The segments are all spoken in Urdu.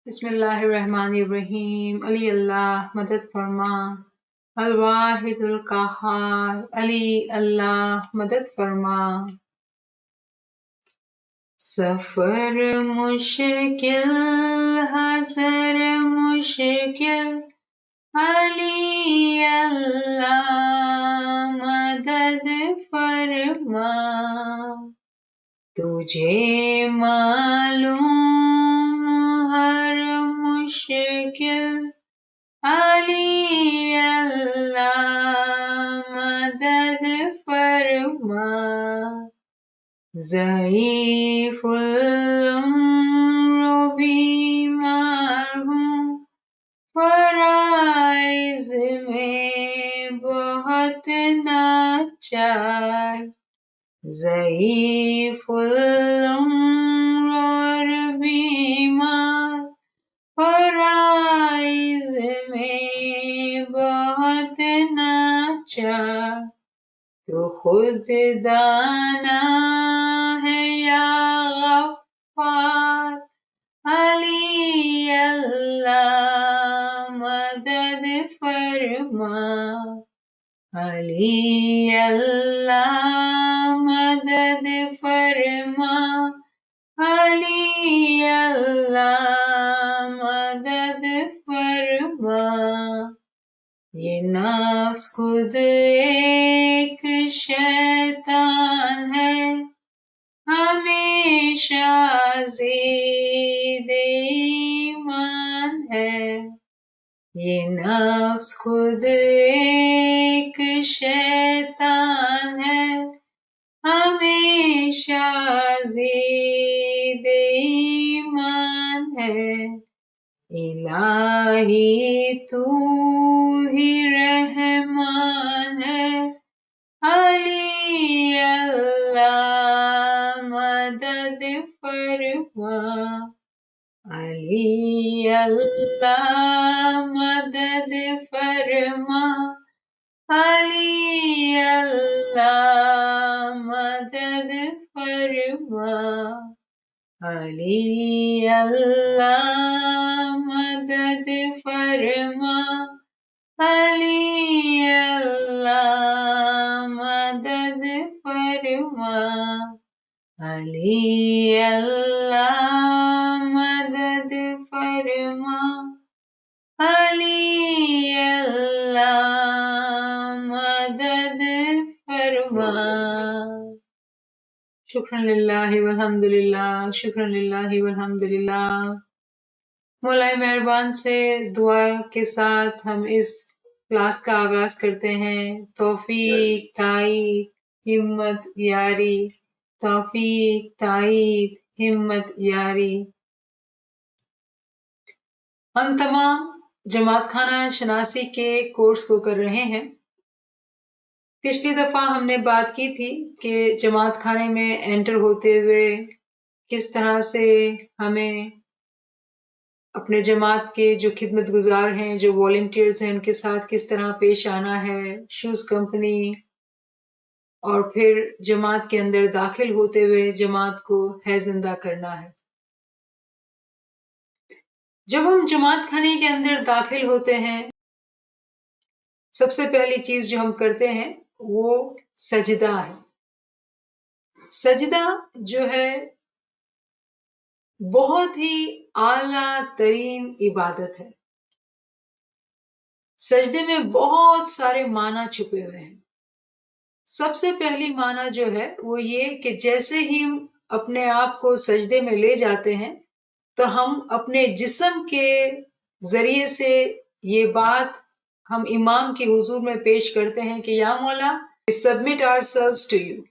بسم اللہ الرحمن الرحیم علی اللہ مدد فرما، الواحد القہار علی اللہ مدد فرما۔ سفر مشکل حضر مشکل علی اللہ مدد فرما، تجھے معلوم ہر مشکل علی اللہ مدد فرما، ضعیف العمر بیمار ہوں فرائض میں بہت ناچار، ضعیف العمر اور بیمار فرائض میں بہت ناچار، تو خود دانا ہے یا غفار علی اللہ مدد فرما، علی اللہ مدد فرما، علی اللہ مدد فرما۔ یہ نفس خود ایک شیطان ہے، ہمیشہ ضد ایمان ہے، یہ نفس خود ایک شیطان ہے، ہمیشہ ضد ایمان ہے، الہی تو ہی رحمان ہے، علی اللہ مدد فرما، علی اللہ مدد فرما، علی اللہ مدد فرما، علی اللہ مدد فرما، علی اللہ مدد فرما، علی اللہ مدد فرما، علی اللہ مدد فرما۔ شکرا للہ والحمد للہ، شکرا للہ والحمد للہ۔ مولا مہربان سے دعا کے ساتھ ہم اس کلاس کا آغاز کرتے ہیں۔ توفیق، تائید، ہمت، یاری، توفیق، تائید، ہمت، یاری۔ ہم تمام جماعت خانہ شناسی کے کورس کو کر رہے ہیں۔ پچھلی دفعہ ہم نے بات کی تھی کہ جماعت خانے میں انٹر ہوتے ہوئے کس طرح سے ہمیں اپنے جماعت کے جو خدمت گزار ہیں، جو والنٹیئرز ہیں، ان کے ساتھ کس طرح پیش آنا ہے، شوز کمپنی، اور پھر جماعت کے اندر داخل ہوتے ہوئے جماعت کو ہے زندہ کرنا ہے۔ جب ہم جماعت خانے کے اندر داخل ہوتے ہیں، سب سے پہلی چیز جو ہم کرتے ہیں وہ سجدہ ہے۔ سجدہ جو ہے بہت ہی اعلیٰ ترین عبادت ہے۔ سجدے میں بہت سارے معنی چھپے ہوئے ہیں۔ سب سے پہلی معنی جو ہے وہ یہ کہ جیسے ہی ہم اپنے آپ کو سجدے میں لے جاتے ہیں تو ہم اپنے جسم کے ذریعے سے یہ بات ہم امام کے حضور میں پیش کرتے ہیں کہ یا مولا we submit ourselves to you۔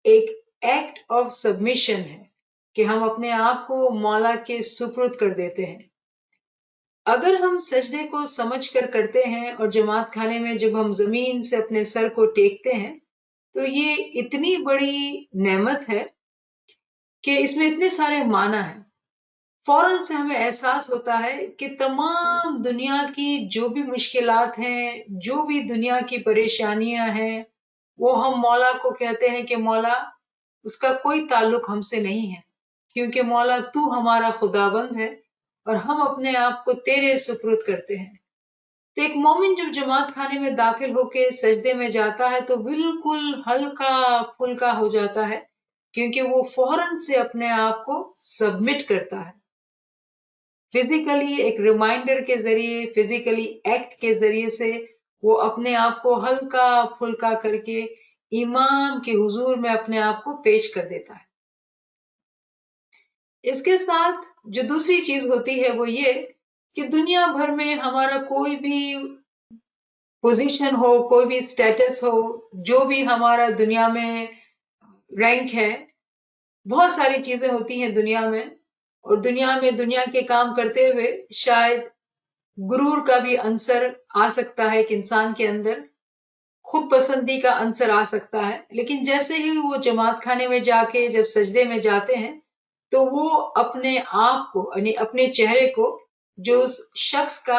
ایک ایکٹ آف سبمیشن ہے کہ ہم اپنے آپ کو مولا کے سپرد کر دیتے ہیں۔ اگر ہم سجدے کو سمجھ کر کرتے ہیں اور جماعت خانے میں جب ہم زمین سے اپنے سر کو ٹیکتے ہیں تو یہ اتنی بڑی نعمت ہے کہ اس میں اتنے سارے معنی ہیں۔ فوراً سے ہمیں احساس ہوتا ہے کہ تمام دنیا کی جو بھی مشکلات ہیں، جو بھی دنیا کی پریشانیاں ہیں، وہ ہم مولا کو کہتے ہیں کہ مولا اس کا کوئی تعلق ہم سے نہیں ہے، کیونکہ مولا تو ہمارا خداوند ہے، اور ہم اپنے آپ کو تیرے سپرد کرتے ہیں۔ تو ایک مومن جب جماعت خانے میں داخل ہو کے سجدے میں جاتا ہے تو بالکل ہلکا پھلکا ہو جاتا ہے، کیونکہ وہ فوراً سے اپنے آپ کو سبمٹ کرتا ہے۔ فزیکلی ایک ریمائنڈر کے ذریعے، فزیکلی ایکٹ کے ذریعے سے وہ اپنے آپ کو ہلکا پھلکا کر کے امام کے حضور میں اپنے آپ کو پیش کر دیتا ہے۔ اس کے ساتھ جو دوسری چیز ہوتی ہے وہ یہ کہ دنیا بھر میں ہمارا کوئی بھی پوزیشن ہو، کوئی بھی سٹیٹس ہو، جو بھی ہمارا دنیا میں رینک ہے، بہت ساری چیزیں ہوتی ہیں دنیا میں، اور دنیا کے کام کرتے ہوئے شاید غرور کا بھی عنصر آ سکتا ہے کہ انسان کے اندر خود پسندی کا عنصر آ سکتا ہے، لیکن جیسے ہی وہ جماعت خانے میں جا کے جب سجدے میں جاتے ہیں تو وہ اپنے آپ کو، یعنی اپنے چہرے کو، جو اس شخص کا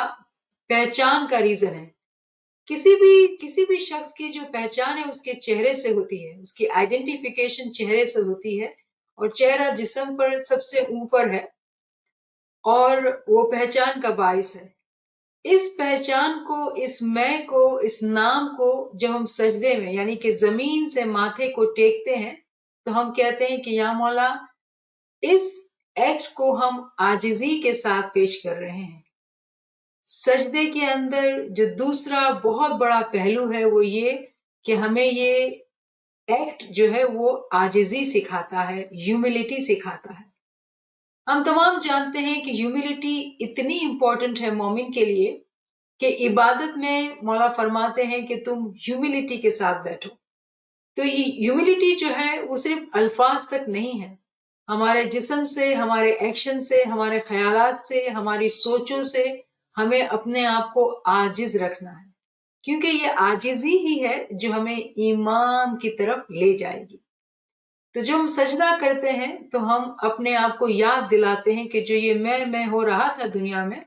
پہچان کا ریزن ہے، کسی بھی شخص کی جو پہچان ہے اس کے چہرے سے ہوتی ہے، اس کی آئیڈینٹیفیکیشن چہرے سے ہوتی ہے، اور چہرہ جسم پر سب سے اوپر ہے اور وہ پہچان کا باعث ہے۔ اس پہچان کو، اس میں کو، اس نام کو جب ہم سجدے میں یعنی کہ زمین سے ماتھے کو ٹیکتے ہیں تو ہم کہتے ہیں کہ یا مولا، اس ایکٹ کو ہم عاجزی کے ساتھ پیش کر رہے ہیں۔ سجدے کے اندر جو دوسرا بہت بڑا پہلو ہے وہ یہ کہ ہمیں یہ ایکٹ جو ہے وہ عاجزی سکھاتا ہے، ہیوملٹی سکھاتا ہے۔ ہم تمام جانتے ہیں کہ ہیوملٹی اتنی امپورٹنٹ ہے مومن کے لیے کہ عبادت میں مولا فرماتے ہیں کہ تم ہیوملٹی کے ساتھ بیٹھو۔ تو یہ ہیوملٹی جو ہے وہ صرف الفاظ تک نہیں ہے، ہمارے جسم سے، ہمارے ایکشن سے، ہمارے خیالات سے، ہماری سوچوں سے ہمیں اپنے آپ کو عاجز رکھنا ہے، کیونکہ یہ عاجزی ہی ہے جو ہمیں ایمان کی طرف لے جائے گی۔ تو جب ہم سجدہ کرتے ہیں تو ہم اپنے آپ کو یاد دلاتے ہیں کہ جو یہ میں ہو رہا تھا دنیا میں،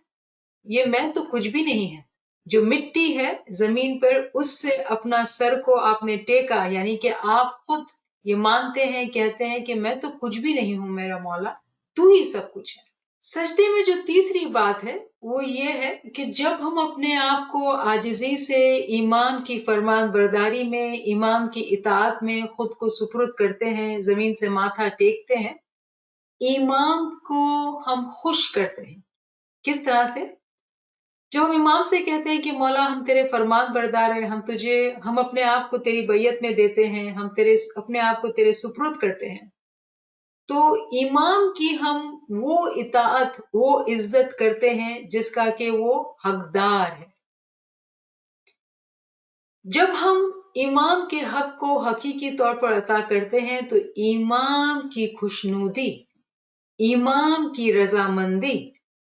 یہ میں تو کچھ بھی نہیں ہے۔ جو مٹی ہے زمین پر، اس سے اپنا سر کو آپ نے ٹیکا، یعنی کہ آپ خود یہ مانتے ہیں، کہتے ہیں کہ میں تو کچھ بھی نہیں ہوں میرا مولا، تو ہی سب کچھ ہے۔ سجدے میں جو تیسری بات ہے وہ یہ ہے کہ جب ہم اپنے آپ کو عاجزی سے امام کی فرمان برداری میں، امام کی اطاعت میں خود کو سپرد کرتے ہیں، زمین سے ماتھا ٹیکتے ہیں، امام کو ہم خوش کرتے ہیں۔ کس طرح سے؟ جو ہم امام سے کہتے ہیں کہ مولا ہم تیرے فرمان بردار ہیں، ہم اپنے آپ کو تیری بیعت میں دیتے ہیں، ہم اپنے آپ کو تیرے سپرد کرتے ہیں، تو امام کی ہم وہ اطاعت، وہ عزت کرتے ہیں جس کا کہ وہ حقدار ہے۔ جب ہم امام کے حق کو حقیقی طور پر عطا کرتے ہیں تو امام کی خوشنودی، امام کی رضامندی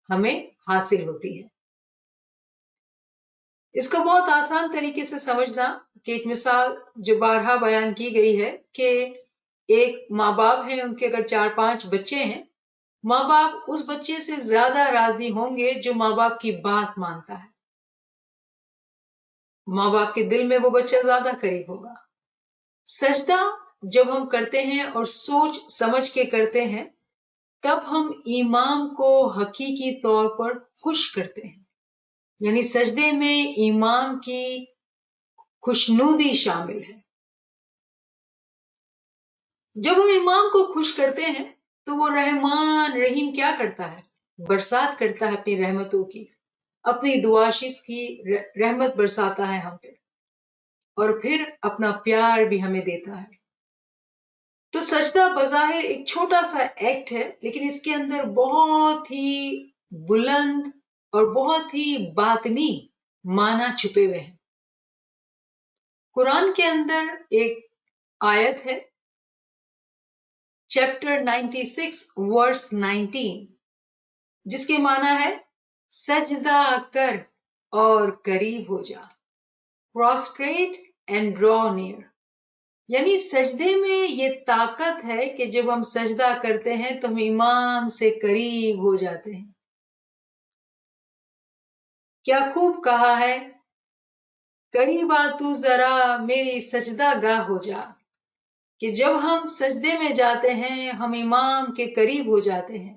ہمیں حاصل ہوتی ہے۔ اس کو بہت آسان طریقے سے سمجھنا کہ ایک مثال جو بارہا بیان کی گئی ہے کہ ایک ماں باپ ہیں، ان کے اگر 4-5 بچے ہیں، ماں باپ اس بچے سے زیادہ راضی ہوں گے جو ماں باپ کی بات مانتا ہے، ماں باپ کے دل میں وہ بچہ زیادہ قریب ہوگا۔ سجدہ جب ہم کرتے ہیں اور سوچ سمجھ کے کرتے ہیں تب ہم امام کو حقیقی طور پر خوش کرتے ہیں، یعنی سجدے میں امام کی خوشنودی شامل ہے۔ جب ہم امام کو خوش کرتے ہیں تو وہ رحمان رحیم کیا کرتا ہے؟ برسات کرتا ہے اپنی رحمتوں کی، اپنی دعاشیز کی رحمت برساتا ہے ہم پہ، اور پھر اپنا پیار بھی ہمیں دیتا ہے۔ تو سجدہ بظاہر ایک چھوٹا سا ایکٹ ہے، لیکن اس کے اندر بہت ہی بلند اور بہت ہی باطنی معنی چھپے ہوئے ہیں۔ قرآن کے اندر ایک آیت ہے، چیپٹر 96 ورس 19، جس کے معنی ہے سجدہ کر اور قریب ہو جا، prostrate and draw near۔ یعنی سجدے میں یہ طاقت ہے کہ جب ہم سجدہ کرتے ہیں تو ہم امام سے قریب ہو جاتے ہیں۔ کیا خوب کہا ہے، قریب آ تو ذرا میری سجدہ گاہ ہو جا، کہ جب ہم سجدے میں جاتے ہیں ہم امام کے قریب ہو جاتے ہیں۔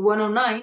109,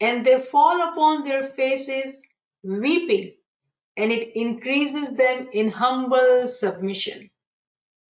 And they fall upon their faces weeping and it increases them in humble submission.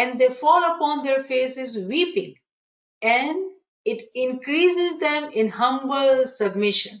and they fall upon their faces weeping and it increases them in humble submission।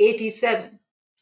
87।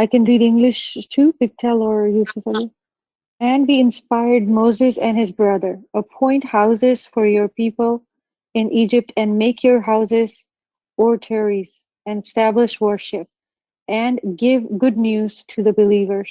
I can read English too, Pictel or Yusuf Ali. And we inspired Moses and his brother, appoint houses for your people in Egypt and make your houses oratories and establish worship and give good news to the believers.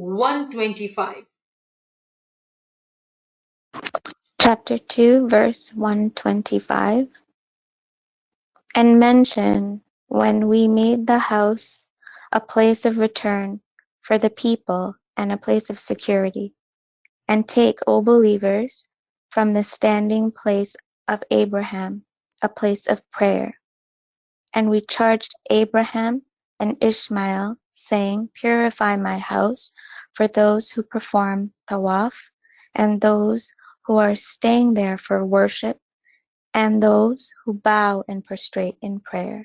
125। Chapter 2, verse 125. And mention when we made the house a place of return for the people and a place of security, and take, O believers, from the standing place of Abraham, a place of prayer. And we charged Abraham and Ishmael, saying, Purify my house for those who perform tawaf, and those who are staying there for worship, and those who bow and prostrate in prayer.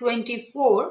24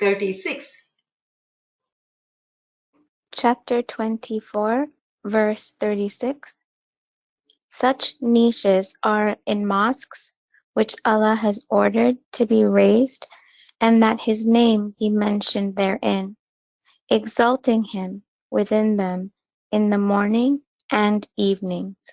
36। Chapter 24, verse 36. Such niches are in mosques which Allah has ordered to be raised, and that His name be mentioned therein, exalting Him within them in the morning and evenings.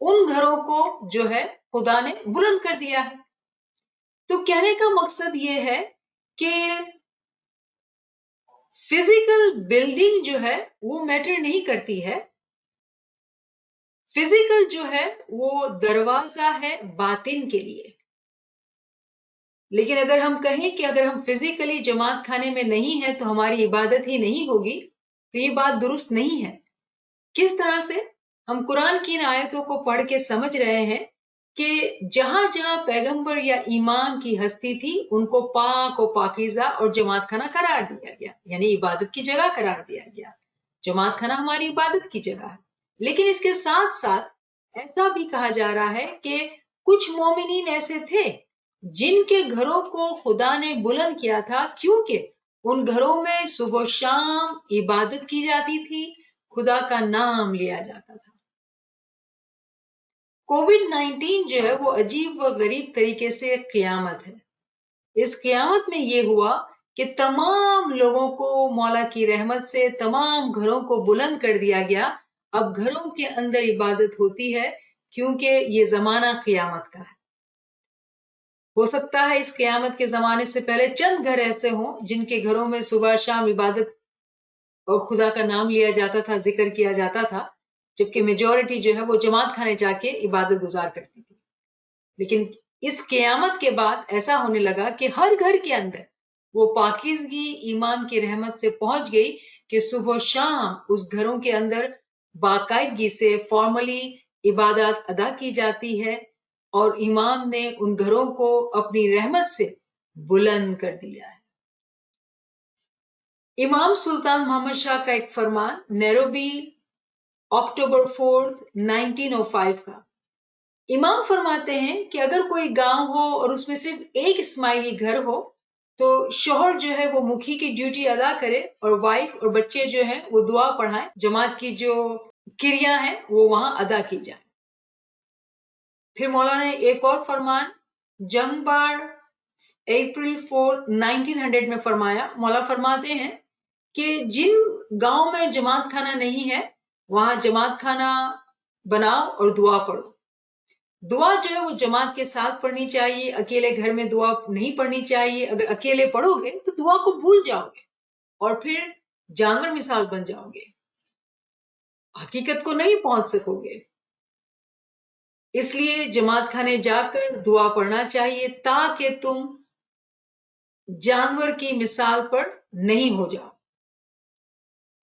ان گھروں کو جو ہے خدا نے بلند کر دیا ہے. تو کہنے کا مقصد یہ ہے کہ فزیکل بلڈنگ جو ہے وہ میٹر نہیں کرتی ہے. فزیکل جو ہے وہ دروازہ ہے باطن کے لیے. لیکن اگر ہم کہیں کہ اگر ہم فزیکلی جماعت خانے میں نہیں ہیں تو ہماری عبادت ہی نہیں ہوگی، تو یہ بات درست نہیں ہے. کس طرح سے؟ ہم قرآن کی ان آیتوں کو پڑھ کے سمجھ رہے ہیں کہ جہاں جہاں پیغمبر یا امام کی ہستی تھی ان کو پاک و پاکیزہ اور جماعت خانہ قرار دیا گیا، یعنی عبادت کی جگہ قرار دیا گیا. جماعت خانہ ہماری عبادت کی جگہ ہے. لیکن اس کے ساتھ ساتھ ایسا بھی کہا جا رہا ہے کہ کچھ مومنین ایسے تھے جن کے گھروں کو خدا نے بلند کیا تھا، کیونکہ ان گھروں میں صبح و شام عبادت کی جاتی تھی، خدا کا نام لیا جاتا تھا. کووڈ-19 جو ہے وہ عجیب و غریب طریقے سے ایک قیامت ہے. اس قیامت میں یہ ہوا کہ تمام لوگوں کو مولا کی رحمت سے تمام گھروں کو بلند کر دیا گیا. اب گھروں کے اندر عبادت ہوتی ہے کیونکہ یہ زمانہ قیامت کا ہے. ہو سکتا ہے اس قیامت کے زمانے سے پہلے چند گھر ایسے ہوں جن کے گھروں میں صبح شام عبادت اور خدا کا نام لیا جاتا تھا، ذکر کیا جاتا تھا، جبکہ میجورٹی جو ہے وہ جماعت خانے جا کے عبادت گزار کرتی تھی. لیکن اس قیامت کے بعد ایسا ہونے لگا کہ ہر گھر کے اندر وہ پاکیزگی ایمان کی رحمت سے پہنچ گئی کہ صبح و شام اس گھروں کے اندر باقاعدگی سے فارملی عبادات ادا کی جاتی ہے، اور امام نے ان گھروں کو اپنی رحمت سے بلند کر دیا ہے. امام سلطان محمد شاہ کا ایک فرمان نیروبی اکتوبر 4 1905 کا. امام فرماتے ہیں کہ اگر کوئی گاؤں ہو اور اس میں صرف ایک اسماعیلی گھر ہو تو شوہر جو ہے وہ مکھی کی ڈیوٹی ادا کرے اور وائف اور بچے جو ہیں وہ دعا پڑھائیں، جماعت کی جو کریا ہیں وہ وہاں ادا کی جائیں. پھر مولانا نے ایک اور فرمان جنگ بار اپریل 4 1900 میں فرمایا. مولا فرماتے ہیں کہ جن گاؤں میں جماعت خانہ نہیں ہے وہاں جماعت خانہ بناؤ اور دعا پڑھو. دعا جو ہے وہ جماعت کے ساتھ پڑھنی چاہیے، اکیلے گھر میں دعا نہیں پڑھنی چاہیے. اگر اکیلے پڑھو گے تو دعا کو بھول جاؤ گے اور پھر جانور مثال بن جاؤ گے، حقیقت کو نہیں پہنچ سکو گے. اس لیے جماعت خانے جا کر دعا پڑھنا چاہیے تاکہ تم جانور کی مثال پر نہیں ہو جاؤ.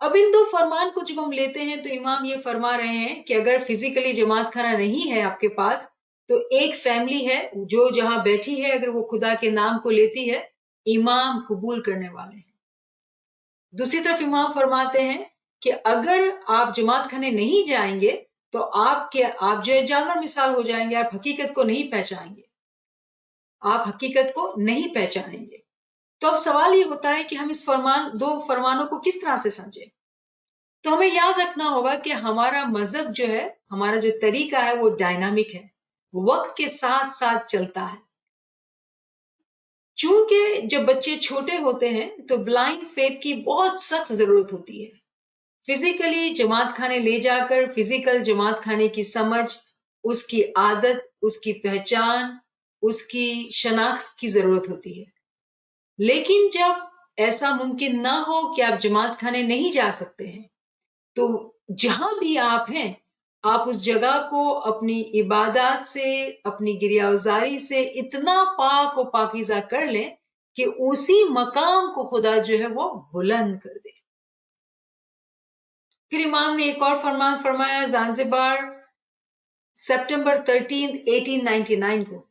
اب ان دو فرمان کو جب ہم لیتے ہیں تو امام یہ فرما رہے ہیں کہ اگر فزیکلی جماعت خانہ نہیں ہے آپ کے پاس تو ایک فیملی ہے جو جہاں بیٹھی ہے، اگر وہ خدا کے نام کو لیتی ہے، امام قبول کرنے والے ہیں. دوسری طرف امام فرماتے ہیں کہ اگر آپ جماعت خانے نہیں جائیں گے تو آپ جو ہے جانور مثال ہو جائیں گے، آپ حقیقت کو نہیں پہچانیں گے، آپ حقیقت کو نہیں پہچانیں گے. تو اب سوال یہ ہوتا ہے کہ ہم اس دو فرمانوں کو کس طرح سے سمجھیں. تو ہمیں یاد رکھنا ہوگا کہ ہمارا مذہب جو ہے، ہمارا جو طریقہ ہے وہ ڈائنامک ہے، وقت کے ساتھ ساتھ چلتا ہے. چونکہ جب بچے چھوٹے ہوتے ہیں تو بلائنڈ فیتھ کی بہت سخت ضرورت ہوتی ہے. فزیکلی جماعت خانے لے جا کر فزیکل جماعت خانے کی سمجھ، اس کی عادت، اس کی پہچان، اس کی شناخت کی ضرورت ہوتی ہے. لیکن جب ایسا ممکن نہ ہو کہ آپ جماعت خانے نہیں جا سکتے ہیں تو جہاں بھی آپ ہیں آپ اس جگہ کو اپنی عبادات سے، اپنی گریہوزاری سے اتنا پاک و پاکیزہ کر لیں کہ اسی مقام کو خدا جو ہے وہ بلند کر دے. پھر امام نے ایک اور فرمان فرمایا زانزبار سپٹمبر 13 1899 کو.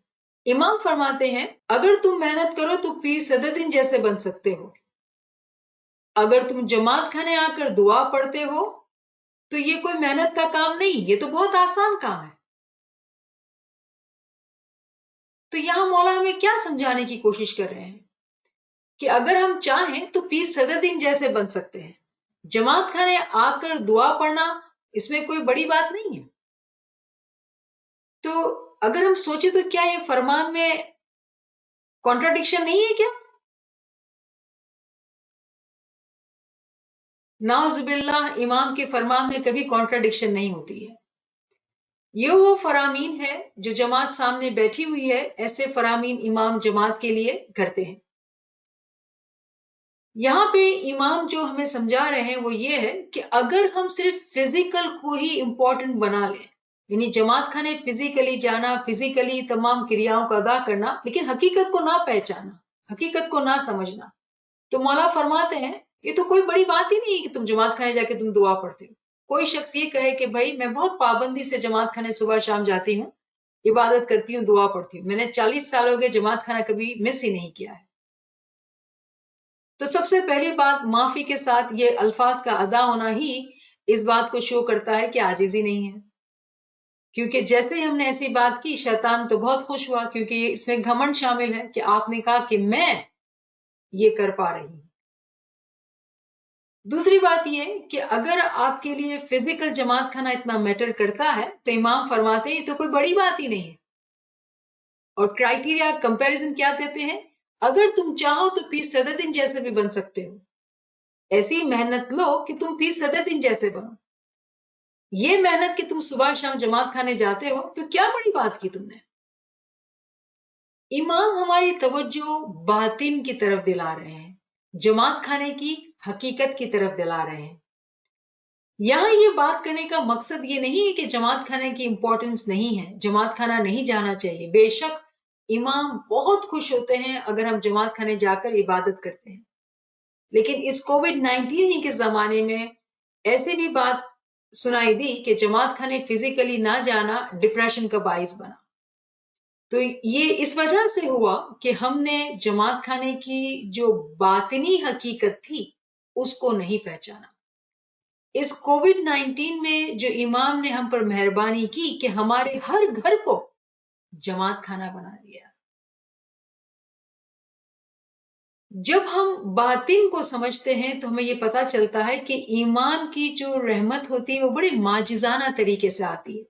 امام فرماتے ہیں اگر تم محنت کرو تو پیر صدرالدین جیسے بن سکتے ہو. اگر تم جماعت خانے آ کر دعا پڑھتے ہو تو یہ کوئی محنت کا کام نہیں، یہ تو بہت آسان کام ہے. تو یہاں مولا ہمیں کیا سمجھانے کی کوشش کر رہے ہیں کہ اگر ہم چاہیں تو پیر صدرالدین جیسے بن سکتے ہیں. جماعت خانے آ کر دعا پڑھنا اس میں کوئی بڑی بات نہیں ہے. تو اگر ہم سوچیں تو کیا یہ فرمان میں کانٹراڈکشن نہیں ہے کیا؟ نعوذ باللہ، امام کے فرمان میں کبھی کانٹراڈکشن نہیں ہوتی ہے. یہ وہ فرامین ہے جو جماعت سامنے بیٹھی ہوئی ہے، ایسے فرامین امام جماعت کے لیے کرتے ہیں۔ یہاں پہ امام جو ہمیں سمجھا رہے ہیں وہ یہ ہے کہ اگر ہم صرف فزیکل کو ہی امپورٹنٹ بنا لیں، یعنی جماعت خانے فزیکلی جانا، فزیکلی تمام کریاؤں کا ادا کرنا، لیکن حقیقت کو نہ پہچانا، حقیقت کو نہ سمجھنا، تو مولا فرماتے ہیں یہ تو کوئی بڑی بات ہی نہیں کہ تم جماعت خانے جا کے تم دعا پڑھتے ہو۔ کوئی شخص یہ کہے کہ بھائی میں بہت پابندی سے جماعت خانے صبح شام جاتی ہوں، عبادت کرتی ہوں، دعا پڑھتی ہوں، میں نے 40 سال ہو گئے جماعت خانہ کبھی مس ہی نہیں کیا ہے، تو سب سے پہلی بات معافی کے ساتھ یہ الفاظ کا ادا ہونا ہی اس بات کو شو کرتا ہے کہ عاجزی نہیں ہے، کیونکہ جیسے ہی ہم نے ایسی بات کی شیطان تو بہت خوش ہوا، کیونکہ اس میں گھمنڈ شامل ہے کہ آپ نے کہا کہ میں یہ کر پا رہی ہوں۔ دوسری بات یہ کہ اگر آپ کے لیے فزیکل جماعت خانہ اتنا میٹر کرتا ہے تو امام فرماتے ہیں یہ تو کوئی بڑی بات ہی نہیں ہے، اور کرائٹیریا کمپیریزن کیا دیتے ہیں، اگر تم چاہو تو پیر صدرالدین جیسے بھی بن سکتے ہو، ایسی محنت لو کہ تم پیر صدرالدین جیسے بنو، یہ محنت کہ تم صبح شام جماعت خانے جاتے ہو تو کیا بڑی بات کی تم نے۔ امام ہماری توجہ باطن کی طرف دلا رہے ہیں، جماعت خانے کی حقیقت کی طرف دلا رہے ہیں۔ یہاں یہ بات کرنے کا مقصد یہ نہیں ہے کہ جماعت خانے کی امپورٹنس نہیں ہے، جماعت خانہ نہیں جانا چاہیے، بے شک امام بہت خوش ہوتے ہیں اگر ہم جماعت خانے جا کر عبادت کرتے ہیں، لیکن اس کووڈ-19 کے زمانے میں ایسی بھی بات سنائی دی کہ جماعت خانے فزیکلی نہ جانا ڈپریشن کا باعث بنا، تو یہ اس وجہ سے ہوا کہ ہم نے جماعت خانے کی جو باطنی حقیقت تھی اس کو نہیں پہچانا۔ اس کووڈ-19 میں جو امام نے ہم پر مہربانی کی کہ ہمارے ہر گھر کو جماعت خانہ بنا دیا۔ جب ہم باطن کو سمجھتے ہیں تو ہمیں یہ پتا چلتا ہے کہ ایمان کی جو رحمت ہوتی ہے وہ بڑے معجزانہ طریقے سے آتی ہے۔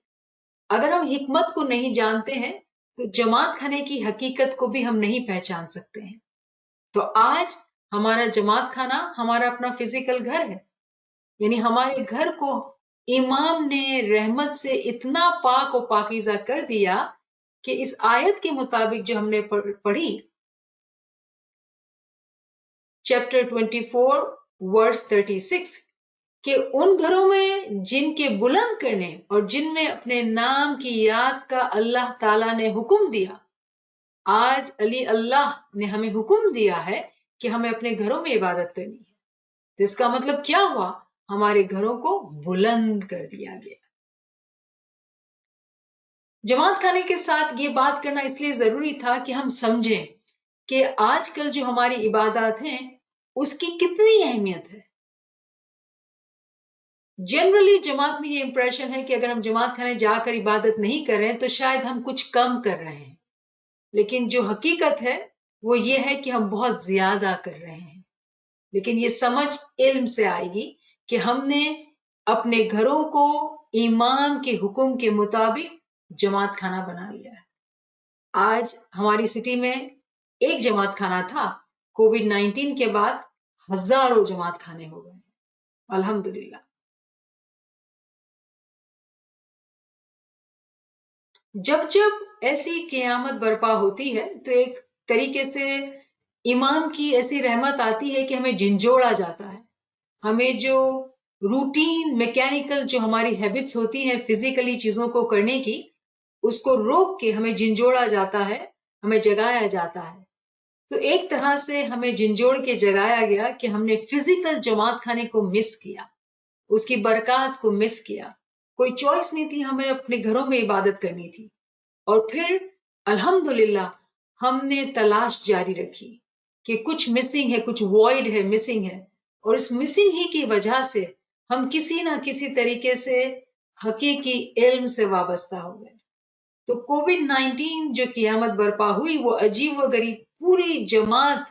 اگر ہم حکمت کو نہیں جانتے ہیں تو جماعت خانے کی حقیقت کو بھی ہم نہیں پہچان سکتے ہیں۔ تو آج ہمارا جماعت خانہ ہمارا اپنا فزیکل گھر ہے، یعنی ہمارے گھر کو امام نے رحمت سے اتنا پاک و پاکیزہ کر دیا کہ اس آیت کے مطابق جو ہم نے پڑھی، چیپٹر 24 ورس 36، کہ ان گھروں میں جن کے بلند کرنے اور جن میں اپنے نام کی یاد کا اللہ تعالیٰ نے حکم دیا، آج علی اللہ نے ہمیں حکم دیا ہے کہ ہمیں اپنے گھروں میں عبادت کرنی ہے، تو اس کا مطلب کیا ہوا، ہمارے گھروں کو بلند کر دیا گیا۔ جماعت خانے کے ساتھ یہ بات کرنا اس لیے ضروری تھا کہ ہم سمجھیں کہ آج کل جو ہماری عبادات ہیں اس کی کتنی اہمیت ہے۔ جنرلی جماعت میں یہ امپریشن ہے کہ اگر ہم جماعت خانے جا کر عبادت نہیں کر رہے ہیں تو شاید ہم کچھ کم کر رہے ہیں، لیکن جو حقیقت ہے وہ یہ ہے کہ ہم بہت زیادہ کر رہے ہیں۔ لیکن یہ سمجھ علم سے آئے گی کہ ہم نے اپنے گھروں کو امام کے حکم کے مطابق جماعت خانہ بنا لیا ہے۔ آج ہماری سٹی میں ایک جماعت خانہ تھا، کووڈ-19 کے بعد ہزاروں جماعت خانے ہو گئے، الحمدللہ۔ جب جب ایسی قیامت برپا ہوتی ہے تو ایک طریقے سے امام کی ایسی رحمت آتی ہے کہ ہمیں جھنجھوڑا جاتا ہے، ہمیں جو روٹین میکینیکل جو ہماری ہیبٹس ہوتی ہیں فزیکلی چیزوں کو کرنے کی، اس کو روک کے ہمیں جھنجھوڑا جاتا ہے، ہمیں جگایا جاتا ہے۔ تو ایک طرح سے ہمیں جھنجھوڑ کے جگایا گیا کہ ہم نے فزیکل جماعت خانے کو مس کیا، اس کی برکات کو مس کیا، کوئی چوائس نہیں تھی، ہمیں اپنے گھروں میں عبادت کرنی تھی۔ اور پھر الحمدللہ ہم نے تلاش جاری رکھی کہ کچھ مسنگ ہے، کچھ وائڈ ہے، مسنگ ہے، اور اس مسنگ ہی کی وجہ سے ہم کسی نہ کسی طریقے سے حقیقی علم سے وابستہ ہو گئے۔ تو کووڈ-19 جو قیامت برپا ہوئی وہ عجیب و غریب پوری جماعت،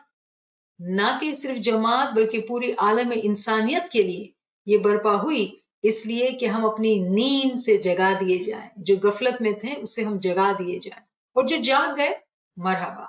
نہ کہ صرف جماعت بلکہ پوری عالم انسانیت کے لیے یہ برپا ہوئی، اس لیے کہ ہم اپنی نیند سے جگا دیے جائیں، جو غفلت میں تھے اسے ہم جگا دیے جائیں، اور جو جاگ گئے مرحبا۔